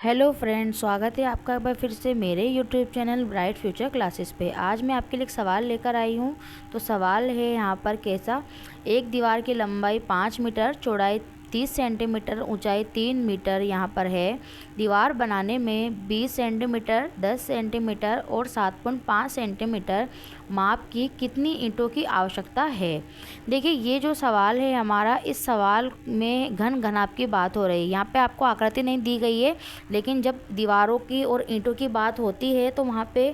Hello friends, स्वागत है आपका एक बार फिर से मेरे YouTube channel bright future classes पे। आज मैं आपके लिए एक सवाल लेकर आई हूँ। तो सवाल है यहाँ पर कैसा, एक दीवार की लंबाई 5 मीटर, चौड़ाई 30 सेंटीमीटर, ऊंचाई 3 मीटर यहाँ पर है। दीवार बनाने में 20 सेंटीमीटर, 10 सेंटीमीटर और 7.5 सेंटीमीटर माप की कितनी ईंटों की आवश्यकता है। देखिए, ये जो सवाल है हमारा, इस सवाल में घन घनाप की बात हो रही है। यहाँ पे आपको आकृति नहीं दी गई है, लेकिन जब दीवारों की और ईंटों की बात होती है तो वहाँ पे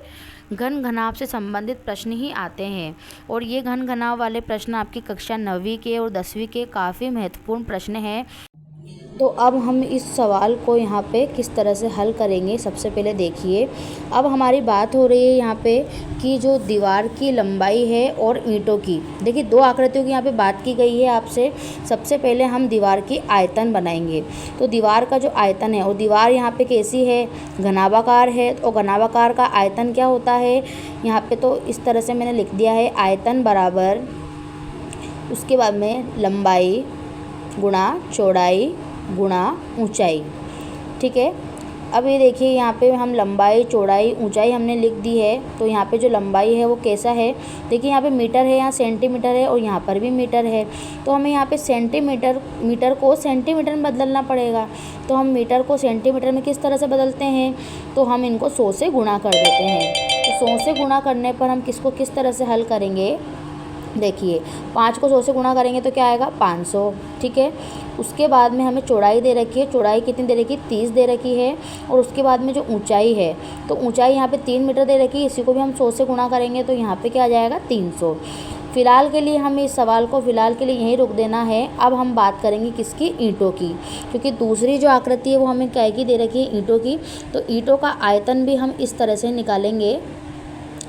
घन घनाव से संबंधित प्रश्न ही आते हैं। और ये घन घनाव वाले प्रश्न आपकी कक्षा 9वीं के और 10वीं के काफ़ी महत्वपूर्ण प्रश्न हैं। तो अब हम इस सवाल को यहाँ पे किस तरह से हल करेंगे, सबसे पहले देखिए। अब हमारी बात हो रही है यहाँ पे कि जो दीवार की लंबाई है और ईंटों की, देखिए दो आकृतियों की यहाँ पे बात की गई है आपसे। सबसे पहले हम दीवार की आयतन बनाएंगे। तो दीवार का जो आयतन है, और दीवार यहाँ पे कैसी है, घनाभाकार है। तो घनाभाकार का आयतन क्या होता है यहाँ पे, तो इस तरह से मैंने लिख दिया है, आयतन बराबर उसके बाद में लंबाई गुणा चौड़ाई गुणा ऊंचाई। ठीक है। अब ये देखिए, यहाँ पे हम लंबाई चौड़ाई ऊंचाई हमने लिख दी है। तो यहाँ पे जो लंबाई है वो कैसा है, देखिए यहाँ पे मीटर है, यहाँ सेंटीमीटर है और यहाँ पर भी मीटर है। तो हमें यहाँ पे मीटर को सेंटीमीटर में बदलना पड़ेगा। तो हम मीटर को सेंटीमीटर में किस तरह से बदलते हैं, तो हम इनको 100 से गुणा कर देते हैं। तो 100 से गुणा करने पर हम किसको किस तरह से हल करेंगे, देखिए 5 को 100 से गुणा करेंगे तो क्या आएगा, 500। ठीक है। उसके बाद में हमें चौड़ाई दे रखी है, चौड़ाई कितनी दे रखी है, 30 दे रखी है। और उसके बाद में जो ऊंचाई है, तो ऊंचाई यहाँ पे 3 मीटर दे रखी है, इसी को भी हम 100 से गुणा करेंगे तो यहाँ पे क्या आ जाएगा, 300। फ़िलहाल के लिए हमें इस सवाल को फ़िलहाल के लिए यहीं रोक देना है। अब हम बात करेंगे किसकी, ईंटों की, क्योंकि दूसरी जो आकृति है वो हमें क्या की दे रखी है, ईंटों की। तो ईंटों का आयतन भी हम इस तरह से निकालेंगे,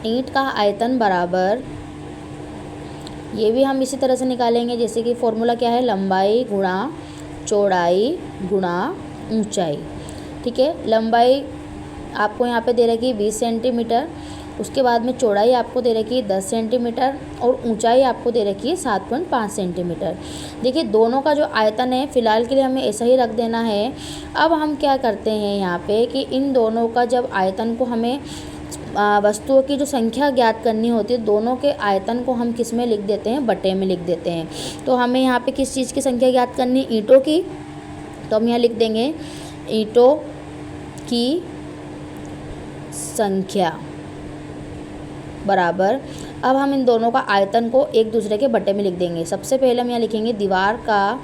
ईंट का आयतन बराबर, ये भी हम इसी तरह से निकालेंगे, जैसे कि फॉर्मूला क्या है, लंबाई गुणा चौड़ाई गुणा ऊंचाई। ठीक है। लंबाई आपको यहाँ पे दे रखी है 20 सेंटीमीटर, उसके बाद में चौड़ाई आपको दे रखी है 10 सेंटीमीटर और ऊंचाई आपको दे रखी है 7.5 सेंटीमीटर। देखिए, दोनों का जो आयतन है फ़िलहाल के लिए हमें ऐसा ही रख देना है। अब हम क्या करते हैं यहाँ पे कि इन दोनों का जब आयतन को हमें वस्तुओं की जो संख्या ज्ञात करनी होती है, दोनों के आयतन को हम किस में लिख देते हैं, बटे में लिख देते हैं। तो हमें यहाँ पे किस चीज़ की संख्या ज्ञात करनी, ईंटों की। तो हम यहाँ लिख देंगे ईंटों की संख्या बराबर, अब हम इन दोनों का आयतन को एक दूसरे के बटे में लिख देंगे। सबसे पहले हम यहाँ लिखेंगे दीवार का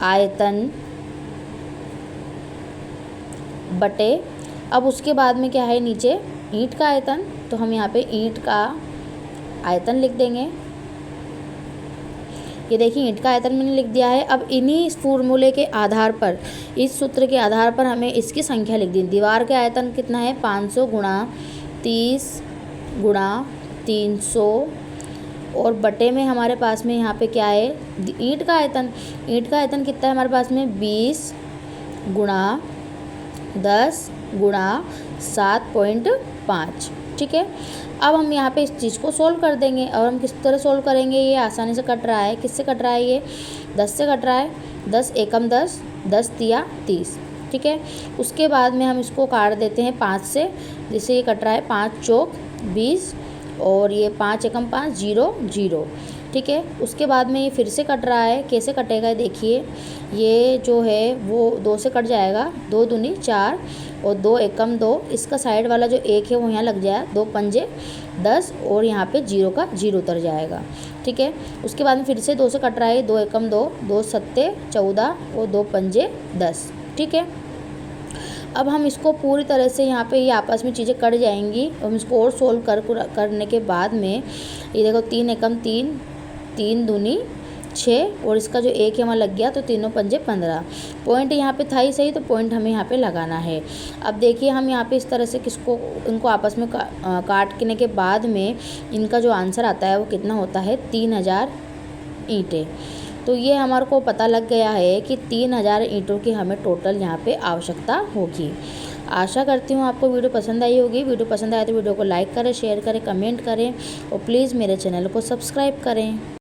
आयतन बटे, अब उसके बाद में क्या है नीचे, ईंट का आयतन। तो हम यहाँ पे ईंट का आयतन लिख देंगे। ये देखिए, ईंट का आयतन मैंने लिख दिया है। अब इन्हीं इस फॉर्मूले के आधार पर, इस सूत्र के आधार पर हमें इसकी संख्या लिख दी। दीवार का आयतन कितना है, 500 गुणा 30 गुणा 300 और बटे में हमारे पास में यहाँ पे क्या है, ईंट का आयतन। ईंट का आयतन कितना है हमारे पास में, 20 गुणा 10 गुणा 7.5। ठीक है। अब हम यहाँ पे इस चीज़ को सोल्व कर देंगे। और हम किस तरह सोल्व करेंगे, ये आसानी से कट रहा है। किससे कट रहा है, ये 10 से कट रहा है। 10 एकम 10, 10 तिया 30। ठीक है। उसके बाद में हम इसको काट देते हैं 5 से, जिससे ये कट रहा है 5 चौक 20 और ये 5 एकम 5, 0 0। ठीक है। उसके बाद में ये फिर से कट रहा है, कैसे कटेगा देखिए, ये जो है वो 2 से कट जाएगा, 2 दूनी 4 और 2 एकम 2, इसका साइड वाला जो 1 है वो यहाँ लग जाएगा, 2 पंजे 10 और यहाँ पे 0 का 0 उतर जाएगा। ठीक है। उसके बाद में फिर से 2 से कट रहा है, 2 एकम 2, 2 सत्ते 14 और 2 पंजे 10। ठीक है। अब हम इसको पूरी तरह से यहाँ पे ये आपस में चीज़ें कट जाएंगी। हम इसको और सोल्व करने के बाद में ये देखो, 3 एकम 3, 3 दूनी 6 और इसका जो 1 है वहाँ लग गया, तो तीनों पंजे 15। पॉइंट यहाँ पे था ही सही, तो पॉइंट हमें यहाँ पे लगाना है। अब देखिए, हम यहाँ पे इस तरह से इनको आपस में काटने के बाद में इनका जो आंसर आता है वो कितना होता है, 3000 ईंटें। तो ये हमारे को पता लग गया है कि 3000 ईंटों की हमें टोटल यहाँ पे आवश्यकता होगी। आशा करती हूँ आपको वीडियो पसंद आई होगी। वीडियो पसंद आए तो वीडियो को लाइक करें, शेयर करें, कमेंट करें और प्लीज़ मेरे चैनल को सब्सक्राइब करें।